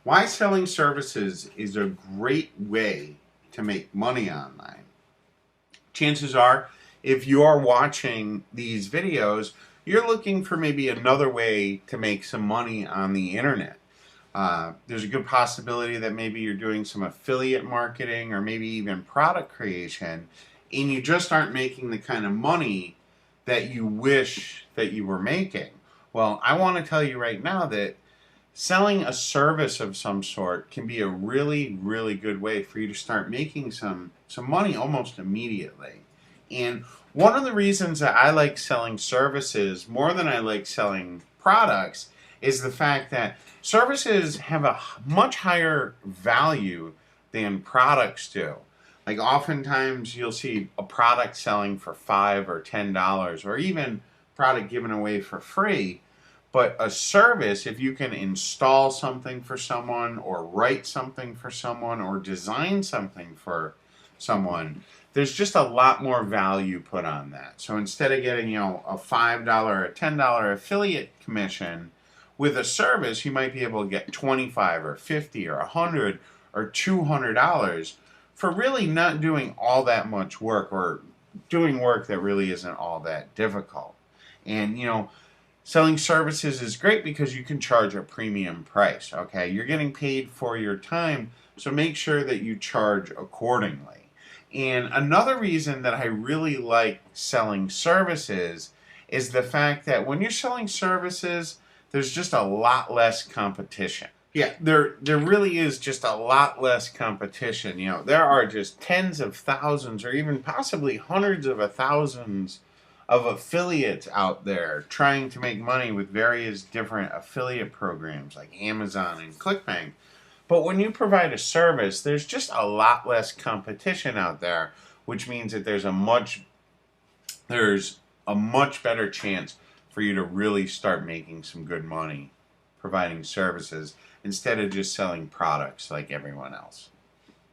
Why selling services is a great way to make money online. Chances are, if you are watching these videos, you're looking for maybe another way to make some money on the internet. There's a good possibility that maybe you're doing some affiliate marketing or maybe even product creation, and you just aren't making the kind of money that you wish that you were making. Well, I want to tell you right now that selling a service of some sort can be a really, really good way for you to start making some money almost immediately. And one of the reasons that I like selling services more than I like selling products is the fact that services have a much higher value than products do. Like oftentimes you'll see a product selling for $5 or $10 or even product given away for free. But a service, if you can install something for someone or write something for someone or design something for someone, there's just a lot more value put on that. So instead of getting, a $5 or $10 affiliate commission with a service, you might be able to get 25 or 50 or 100 or $200 for really not doing all that much work or doing work that really isn't all that difficult. And selling services is great because you can charge a premium price, okay? You're getting paid for your time, so make sure that you charge accordingly. And another reason that I really like selling services is the fact that when you're selling services, there's just a lot less competition. Yeah, there really is just a lot less competition. There are just tens of thousands or even possibly hundreds of thousands of affiliates out there trying to make money with various different affiliate programs like Amazon and ClickBank. But when you provide a service, there's just a lot less competition out there, which means that there's a much better chance for you to really start making some good money providing services instead of just selling products like everyone else.